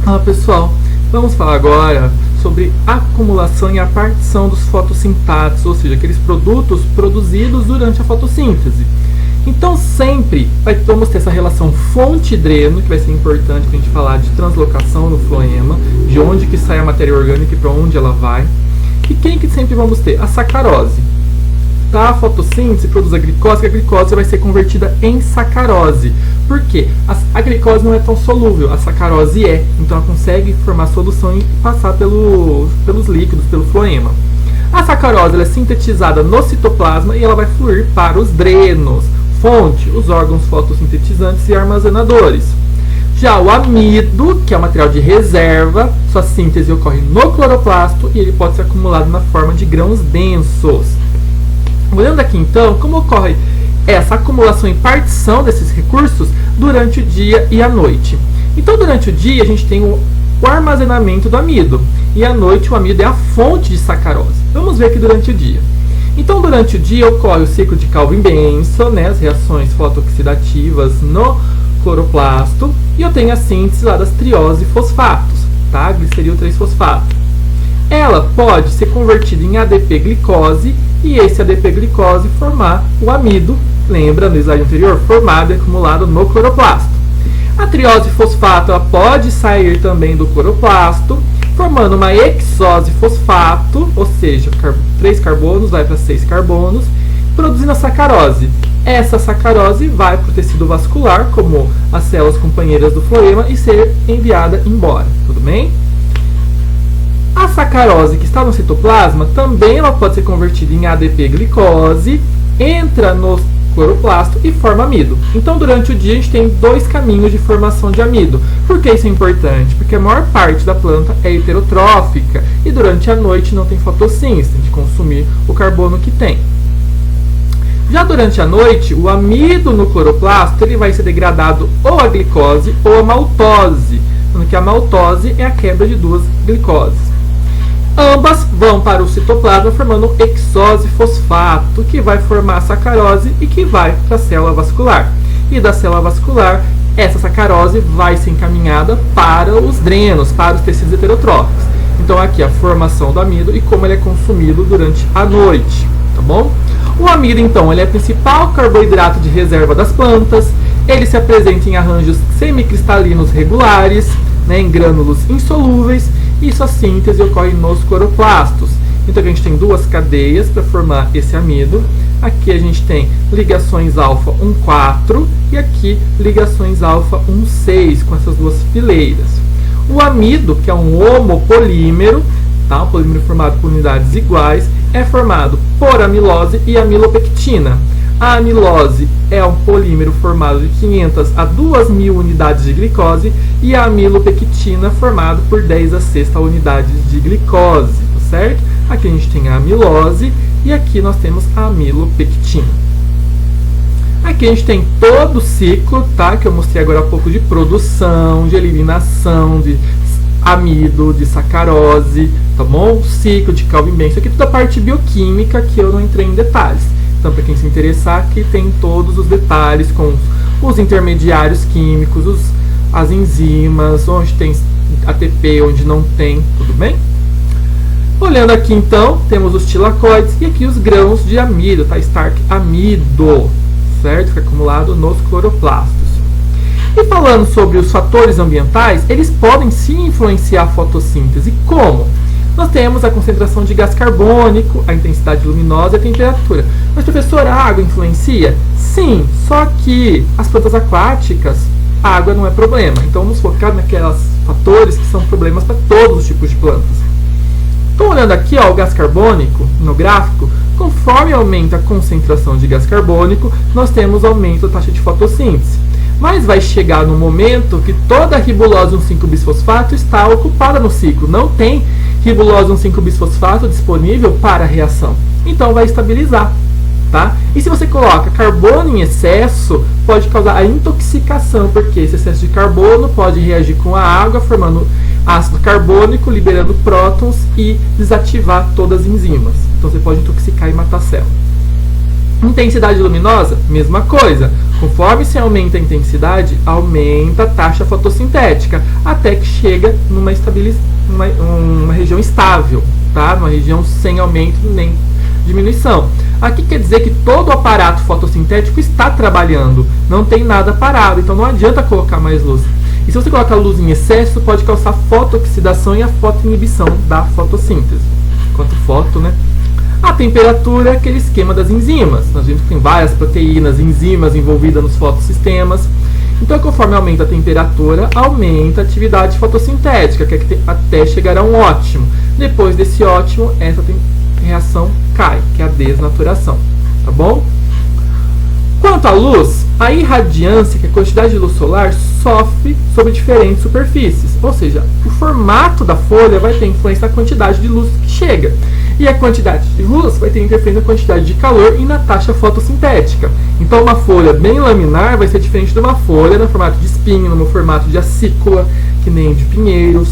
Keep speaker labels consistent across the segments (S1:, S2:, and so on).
S1: Olá pessoal, vamos falar agora sobre a acumulação e a partição dos fotossintáticos, ou seja, aqueles produtos produzidos durante a fotossíntese. Então sempre vamos ter essa relação fonte-dreno, que vai ser importante para a gente falar de translocação no floema, de onde que sai a matéria orgânica e para onde ela vai. E quem que sempre vamos ter? A sacarose. A fotossíntese produz a glicose vai ser convertida em sacarose. Por quê? A glicose não é tão solúvel, a sacarose é. Então ela consegue formar solução e passar pelos líquidos, pelo floema. A sacarose ela é sintetizada no citoplasma e ela vai fluir para os drenos. Fonte, os órgãos fotossintetizantes e armazenadores. Já o amido, que é o material de reserva, sua síntese ocorre no cloroplasto e ele pode ser acumulado na forma de grãos densos. Olhando aqui então, como ocorre essa acumulação e partição desses recursos durante o dia e a noite. Então durante o dia a gente tem o armazenamento do amido e à noite o amido é a fonte de sacarose. Vamos ver aqui durante o dia. Então durante o dia ocorre o ciclo de Calvin-Benson, as reações fotooxidativas no cloroplasto, e eu tenho a síntese lá das triose fosfatos, tá? Gliceril 3-fosfato. Ela pode ser convertida em ADP-glicose e esse ADP-glicose formar o amido, lembra no slide anterior, formado e acumulado no cloroplasto. A triose fosfato ela pode sair também do cloroplasto, formando uma hexose fosfato, ou seja, 3 carbonos vai para 6 carbonos, produzindo a sacarose. Essa sacarose vai para o tecido vascular, como as células companheiras do floema, e ser enviada embora. Tudo bem? A sacarose que está no citoplasma também ela pode ser convertida em ADP-glicose, entra no cloroplasto e forma amido. Então, durante o dia, a gente tem 2 caminhos de formação de amido. Por que isso é importante? Porque a maior parte da planta é heterotrófica e durante a noite não tem fotossíntese, tem de consumir o carbono que tem. Já durante a noite, o amido no cloroplasto ele vai ser degradado ou a glicose ou a maltose, sendo que a maltose é a quebra de 2 glicoses. Ambas vão para o citoplasma formando um hexose fosfato, que vai formar a sacarose e que vai para a célula vascular. E da célula vascular, essa sacarose vai ser encaminhada para os drenos, para os tecidos heterotróficos. Então aqui a formação do amido e como ele é consumido durante a noite, tá bom? O amido, então, ele é o principal carboidrato de reserva das plantas, ele se apresenta em arranjos semicristalinos regulares, em grânulos insolúveis, e sua síntese ocorre nos cloroplastos. Então aqui a gente tem 2 cadeias para formar esse amido. Aqui a gente tem ligações alfa 1,4 e aqui ligações alfa 1,6 com essas 2 fileiras. O amido, que é um homopolímero, tá? Um polímero formado por unidades iguais, é formado por amilose e amilopectina. A amilose é um polímero formado de 500 a 2.000 unidades de glicose e a amilopectina formado por 10 a 6 unidades de glicose, tá certo? Aqui a gente tem a amilose e aqui nós temos a amilopectina. Aqui a gente tem todo o ciclo, tá? Que eu mostrei agora há pouco de produção, de eliminação, de amido, de sacarose, tá bom? O ciclo de Calvin-Benson, aqui toda a parte bioquímica que eu não entrei em detalhes. Então, para quem se interessar, aqui tem todos os detalhes com os intermediários químicos, as enzimas, onde tem ATP, onde não tem, tudo bem? Olhando aqui então, temos os tilacoides e aqui os grãos de amido, tá? Stark amido, certo? Fica acumulado nos cloroplastos. E falando sobre os fatores ambientais, eles podem sim influenciar a fotossíntese. Como? Nós temos a concentração de gás carbônico, a intensidade luminosa e a temperatura. Mas, professor, a água influencia? Sim, só que as plantas aquáticas, a água não é problema. Então, vamos focar naqueles fatores que são problemas para todos os tipos de plantas. Então, olhando aqui ó, o gás carbônico no gráfico, conforme aumenta a concentração de gás carbônico, nós temos aumento da taxa de fotossíntese. Mas vai chegar no momento que toda a ribulose 1,5-bisfosfato está ocupada no ciclo. Não tem ribulose 1,5-bisfosfato disponível para a reação. Então vai estabilizar, tá? E se você coloca carbono em excesso, pode causar a intoxicação, porque esse excesso de carbono pode reagir com a água, formando ácido carbônico, liberando prótons e desativar todas as enzimas. Então você pode intoxicar e matar a célula. Intensidade luminosa, mesma coisa. Conforme se aumenta a intensidade, aumenta a taxa fotossintética, até que chega numa região estável, tá? Numa região sem aumento nem diminuição. Aqui quer dizer que todo o aparato fotossintético está trabalhando, não tem nada parado, então não adianta colocar mais luz. E se você colocar luz em excesso, pode causar fotooxidação e a fotoinibição da fotossíntese. Quanto foto, né? A temperatura é aquele esquema das enzimas. Nós vimos que tem várias proteínas, enzimas envolvidas nos fotossistemas. Então, conforme aumenta a temperatura, aumenta a atividade fotossintética, que é até chegar a um ótimo. Depois desse ótimo, essa reação cai, que é a desnaturação. Tá bom? Quanto à luz, a irradiância, que é a quantidade de luz solar, sofre sobre diferentes superfícies. Ou seja, o formato da folha vai ter influência na quantidade de luz que chega. E a quantidade de luz vai ter interferência na quantidade de calor e na taxa fotossintética. Então, uma folha bem laminar vai ser diferente de uma folha no formato de espinho, no formato de acícula, que nem de pinheiros.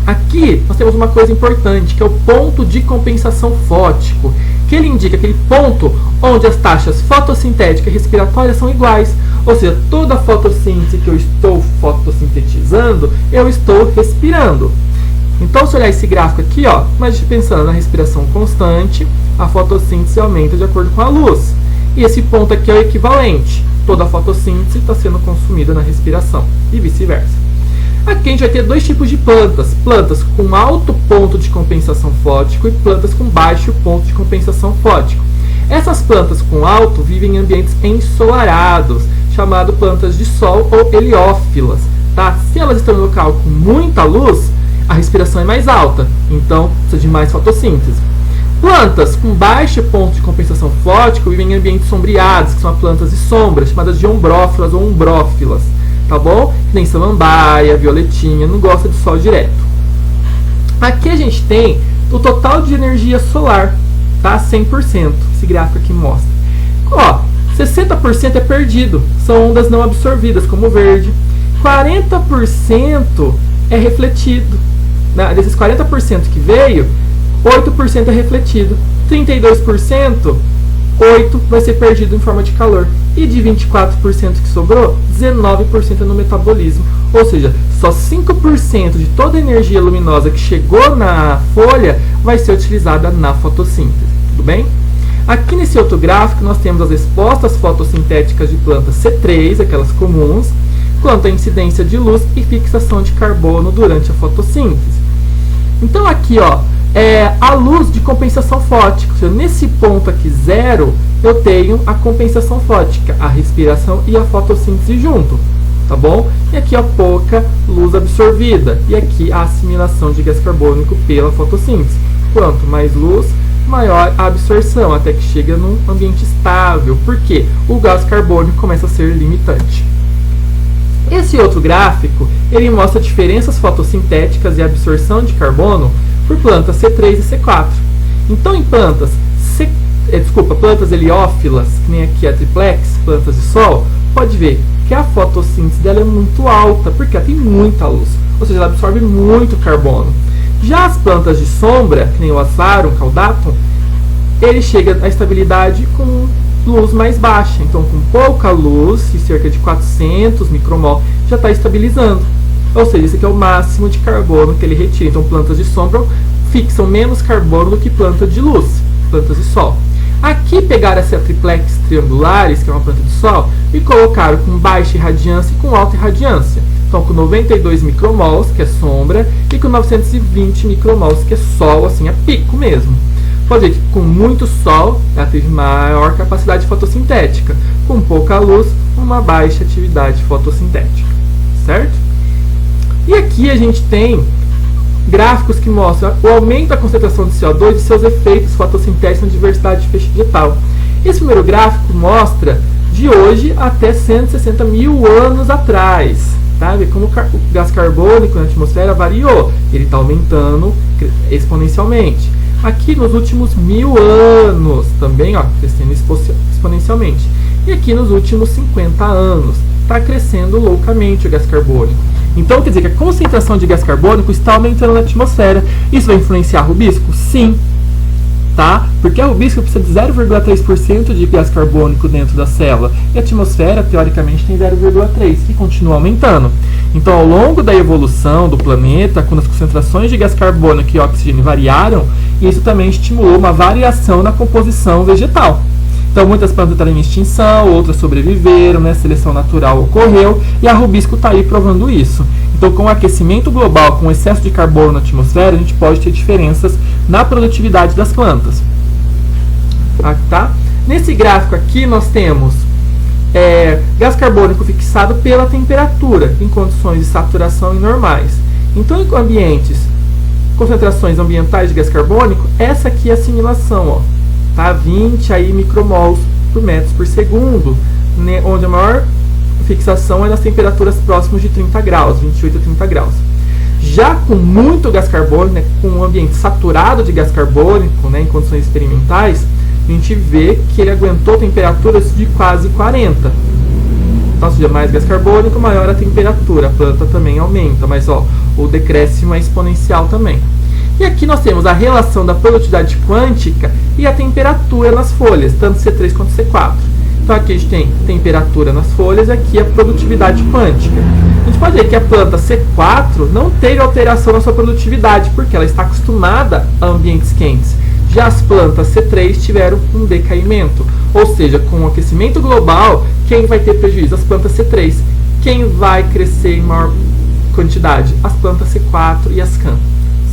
S1: Aqui nós temos uma coisa importante, que é o ponto de compensação fótico, que ele indica aquele ponto onde as taxas fotossintética e respiratória são iguais. Ou seja, toda a fotossíntese que eu estou fotossintetizando, eu estou respirando. Então, se olhar esse gráfico aqui, ó, mas pensando na respiração constante, a fotossíntese aumenta de acordo com a luz. E esse ponto aqui é o equivalente. Toda a fotossíntese está sendo consumida na respiração e vice-versa. Aqui a gente vai ter dois tipos de plantas. Plantas com alto ponto de compensação fótico e plantas com baixo ponto de compensação fótico. Essas plantas com alto vivem em ambientes ensolarados, chamado plantas de sol ou heliófilas. Tá? Se elas estão em um local com muita luz, a respiração é mais alta, então precisa de mais fotossíntese. Plantas com baixo ponto de compensação fótico vivem em ambientes sombreados, que são as plantas de sombra, chamadas de ombrófilas ou umbrófilas. Tá bom? Que nem samambaia, violetinha, não gosta de sol direto. Aqui a gente tem o total de energia solar, tá? 100%. Esse gráfico aqui mostra. Ó, 60% é perdido, são ondas não absorvidas, como o verde. 40% é refletido. Desses 40% que veio, 8% é refletido. 32%, 8% vai ser perdido em forma de calor. E de 24% que sobrou, 19% é no metabolismo. Ou seja, só 5% de toda a energia luminosa que chegou na folha vai ser utilizada na fotossíntese. Tudo bem? Aqui nesse outro gráfico nós temos as respostas fotossintéticas de plantas C3, aquelas comuns, quanto à incidência de luz e fixação de carbono durante a fotossíntese. Então aqui, ó, a luz de compensação fótica. Ou seja, nesse ponto aqui, 0, eu tenho a compensação fótica, a respiração e a fotossíntese junto, tá bom? E aqui, ó, pouca luz absorvida. E aqui a assimilação de gás carbônico pela fotossíntese. Quanto mais luz, maior a absorção, até que chega num ambiente estável. Por quê? O gás carbônico começa a ser limitante. Esse outro gráfico, ele mostra diferenças fotossintéticas e absorção de carbono por plantas C3 e C4. Então, em plantas plantas heliófilas, que nem aqui a triplex, plantas de sol, pode ver que a fotossíntese dela é muito alta, porque ela tem muita luz, ou seja, ela absorve muito carbono. Já as plantas de sombra, que nem o Azarum, Caudatum, ele chega à estabilidade com luz mais baixa. Então, com pouca luz, e cerca de 400 micromol, já está estabilizando. Ou seja, esse aqui é o máximo de carbono que ele retira. Então, plantas de sombra fixam menos carbono do que plantas de luz, plantas de sol. Aqui pegaram essa triplex triangulares, que é uma planta de sol, e colocaram com baixa irradiância e com alta irradiância. Então, com 92 micromols, que é sombra, e com 920 micromols, que é sol, assim, a pico mesmo. Pode ver que com muito sol, ela teve maior capacidade fotossintética. Com pouca luz, uma baixa atividade fotossintética. Certo? E aqui a gente tem gráficos que mostram o aumento da concentração de CO2 e seus efeitos fotossintéticos na diversidade vegetal. Esse primeiro gráfico mostra de hoje até 160 mil anos atrás. Tá? Vê como o gás carbônico na atmosfera variou. Ele está aumentando exponencialmente. Aqui nos últimos 1000 anos, também, ó, crescendo exponencialmente. E aqui nos últimos 50 anos, está crescendo loucamente o gás carbônico. Então, quer dizer que a concentração de gás carbônico está aumentando na atmosfera. Isso vai influenciar rubisco? Sim. tá? Porque a rubíscula precisa de 0,3% de gás carbônico dentro da célula. E a atmosfera, teoricamente, tem 0,3% e continua aumentando. Então, ao longo da evolução do planeta, quando as concentrações de gás carbônico e oxigênio variaram, isso também estimulou uma variação na composição vegetal. Então, muitas plantas entraram em extinção, outras sobreviveram, né? Seleção natural ocorreu, e a rubíscula está aí provando isso. Então, com o aquecimento global, com o excesso de carbono na atmosfera, a gente pode ter diferenças na produtividade das plantas. Tá? Nesse gráfico aqui, nós temos gás carbônico fixado pela temperatura, em condições de saturação e normais. Então, em ambientes, concentrações ambientais de gás carbônico, essa aqui é a assimilação, ó, tá? 20 aí micromols por metros por segundo, né? Onde a maior fixação é nas temperaturas próximas de 30 graus, 28 a 30 graus. Já com muito gás carbônico, né, com um ambiente saturado de gás carbônico, né, em condições experimentais, a gente vê que ele aguentou temperaturas de quase 40. Então, se tiver mais gás carbônico, maior a temperatura. A planta também aumenta, mas ó, o decréscimo é exponencial também. E aqui nós temos a relação da produtividade quântica e a temperatura nas folhas, tanto C3 quanto C4. Então aqui a gente tem temperatura nas folhas e aqui a produtividade quântica. A gente pode ver que a planta C4 não teve alteração na sua produtividade, porque ela está acostumada a ambientes quentes. Já as plantas C3 tiveram um decaimento, ou seja, com o aquecimento global, quem vai ter prejuízo? As plantas C3. Quem vai crescer em maior quantidade? As plantas C4 e as CAN,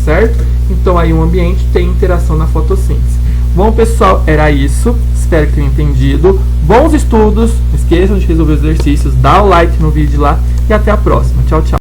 S1: certo? Então aí o ambiente tem interação na fotossíntese. Bom, pessoal, era isso. Espero que tenham entendido. Bons estudos. Não esqueçam de resolver os exercícios, dá o like no vídeo lá e até a próxima. Tchau, tchau.